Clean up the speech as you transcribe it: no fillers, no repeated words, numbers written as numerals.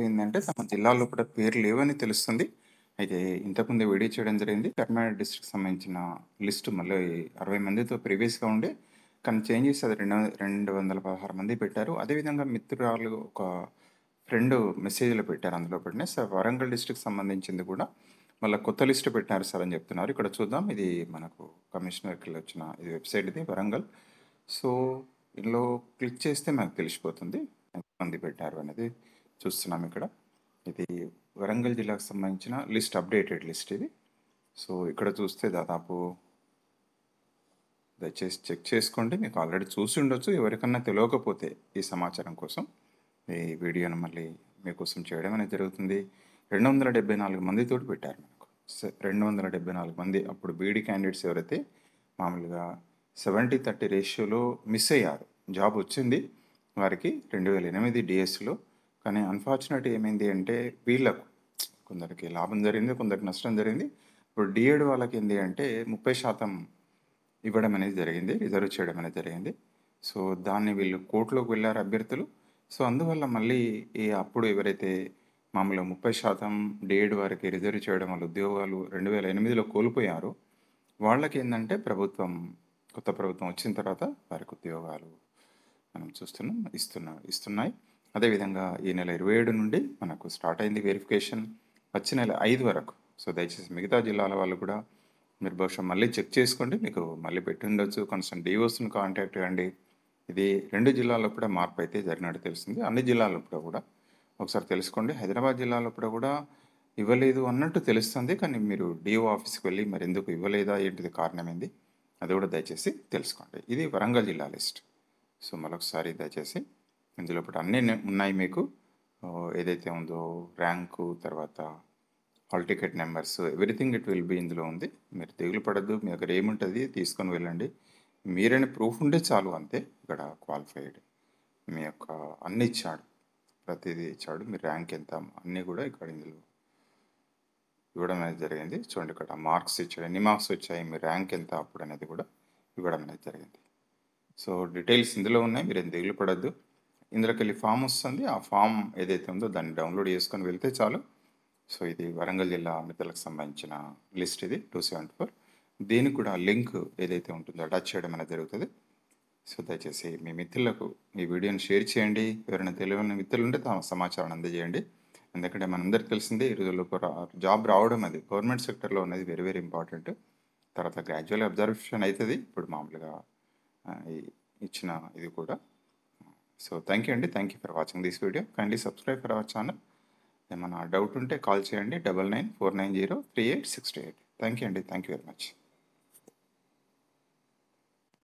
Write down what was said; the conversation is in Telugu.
ఏందంటే తమ జిల్లాలో కూడా పేర్లు లేవని తెలుస్తుంది. అయితే ఇంతకుముందే వీడియో చేయడం జరిగింది. కర్నాటక డిస్ట్రిక్ట్‌కి సంబంధించిన లిస్ట్ మళ్ళీ 60 మందితో ప్రీవియస్‌గా ఉండే, కానీ చేంజ్ చేసి అది 216 మంది పెట్టారు. అదేవిధంగా మిత్రురాలు ఒక ఫ్రెండ్ మెసేజ్‌లో పెట్టారు. అందులో పెట్టిన సార్ వరంగల్ డిస్ట్రిక్ట్‌కి సంబంధించింది కూడా మళ్ళా కొత్త లిస్ట్ పెట్టారు సార్ అని చెప్తున్నారు. ఇక్కడ చూద్దాం. ఇది మనకు కమిషనర్‌కెళ్ళి వచ్చిన ఇది వెబ్‌సైట్ ఇది వరంగల్. సో, ఇందులో క్లిక్ చేస్తే మనకు తెలిసిపోతుంది. ఎంతమంది పెట్టారు అనేది చూస్తున్నాం ఇక్కడ. ఇది వరంగల్ జిల్లాకు సంబంధించిన లిస్ట్, అప్డేటెడ్ లిస్ట్ ఇది. సో, ఇక్కడ చూస్తే దాదాపు దయచేసి చెక్ చేసుకోండి. మీకు ఆల్రెడీ చూసి ఉండొచ్చు. ఎవరికన్నా తెలియకపోతే ఈ సమాచారం కోసం ఈ వీడియోను మళ్ళీ మీకోసం చేయడం అనేది జరుగుతుంది. 274 మందితోటి పెట్టారు మనకు. 274 మంది అప్పుడు బీఈడీ క్యాండిడేట్స్ ఎవరైతే మామూలుగా 70-30 రేషియోలో మిస్ అయ్యారు. జాబ్ వచ్చింది వారికి 2008 డిఎస్సిలో. కానీ అన్ఫార్చునేట్ ఏమైంది అంటే వీళ్ళకు కొందరికి లాభం జరిగింది, కొందరికి నష్టం జరిగింది. ఇప్పుడు డిఎడ్ వాళ్ళకి ఏంటి అంటే 30% ఇవ్వడం అనేది జరిగింది, రిజర్వ్ చేయడం అనేది జరిగింది. సో, దాన్ని వీళ్ళు కోర్టులోకి వెళ్ళారు అభ్యర్థులు. సో, అందువల్ల మళ్ళీ అప్పుడు ఎవరైతే మామూలుగా 30% డిఎడ్ వారికి రిజర్వ్ చేయడం వల్ల ఉద్యోగాలు 2008లో కోల్పోయారో వాళ్ళకేందంటే కొత్త ప్రభుత్వం వచ్చిన తర్వాత వారికి ఉద్యోగాలు మనం చూస్తున్నాం, ఇస్తున్నాయి. అదేవిధంగా ఈ నెల 27 నుండి మనకు స్టార్ట్ అయింది వెరిఫికేషన్, వచ్చే నెల 5 వరకు. సో, దయచేసి మిగతా జిల్లాల వాళ్ళు కూడా మీరు బహుశా మళ్ళీ చెక్ చేసుకోండి. మీకు మళ్ళీ పెట్టి ఉండొచ్చు. కన్సర్న్ డిఓస్ని కాంటాక్ట్ కండి. ఇది 2 జిల్లాల్లో కూడా మార్పు అయితే జరిగినట్టు తెలిసింది. అన్ని జిల్లాల్లో కూడా ఒకసారి తెలుసుకోండి. హైదరాబాద్ జిల్లాలో కూడా ఇవ్వలేదు అన్నట్టు తెలుస్తుంది. కానీ మీరు డిఓ ఆఫీస్కి వెళ్ళి మరి ఎందుకు ఇవ్వలేదా, ఏంటిది కారణం ఏంది, అది కూడా దయచేసి తెలుసుకోండి. ఇది వరంగల్ జిల్లా లిస్ట్. సో, మరొకసారి దయచేసి ఇందులో ఇప్పుడు అన్నీ ఉన్నాయి మీకు. ఏదైతే ఉందో ర్యాంకు, తర్వాత hall ticket numbers, everything it will be ఇందులో ఉంది. మీరు దిగులు పడద్దు. మీ దగ్గర ఏముంటుంది తీసుకొని వెళ్ళండి. మీరైనా ప్రూఫ్ ఉంటే చాలు, అంతే. ఇక్కడ క్వాలిఫైడ్ మీ యొక్క అన్ని ఇచ్చాడు, ప్రతిదీ ఇచ్చాడు. మీ ర్యాంక్ ఎంత అన్నీ కూడా ఇక్కడ ఇందులో ఇవ్వడం అనేది జరిగింది. చూడండి, ఇక్కడ మార్క్స్ ఇచ్చాడు, ఎన్ని మార్క్స్ వచ్చాయి, మీ ర్యాంక్ ఎంత అప్పుడు అనేది కూడా ఇవ్వడం అనేది జరిగింది. సో, డీటెయిల్స్ ఇందులో ఉన్నాయి. మీరు ఏం దిగులు పడద్దు. ఇందులోకి వెళ్ళి ఫామ్ వస్తుంది. ఆ ఫామ్ ఏదైతే ఉందో దాన్ని డౌన్లోడ్ చేసుకొని వెళ్తే చాలు. సో, ఇది వరంగల్ జిల్లా మిత్రులకు సంబంధించిన లిస్ట్ ఇది 274. దీనికి కూడా లింక్ ఏదైతే ఉంటుందో అటాచ్ చేయడం అనేది జరుగుతుంది. సో, దయచేసి మీ మిత్రులకు ఈ వీడియోని షేర్ చేయండి. ఎవరైనా తెలియని మిత్రులు ఉంటే తమ సమాచారాన్ని అందజేయండి. ఎందుకంటే మనందరికీ తెలిసిందే ఈ రోజుల్లో జాబ్ రావడం అది గవర్నమెంట్ సెక్టర్లో అనేది వెరీ వెరీ ఇంపార్టెంట్. తర్వాత గ్రాడ్యువల్ అబ్జర్వేషన్ అవుతుంది ఇప్పుడు మామూలుగా ఇచ్చిన ఇది కూడా. సో, థ్యాంక్ యూ అండి. Thank you for watching this video. Kindly subscribe for our channel. ఏమైనా డౌట్ ఉంటే కాల్ చేయండి 9949038628. థ్యాంక్ యూ అండి. Thank you very much.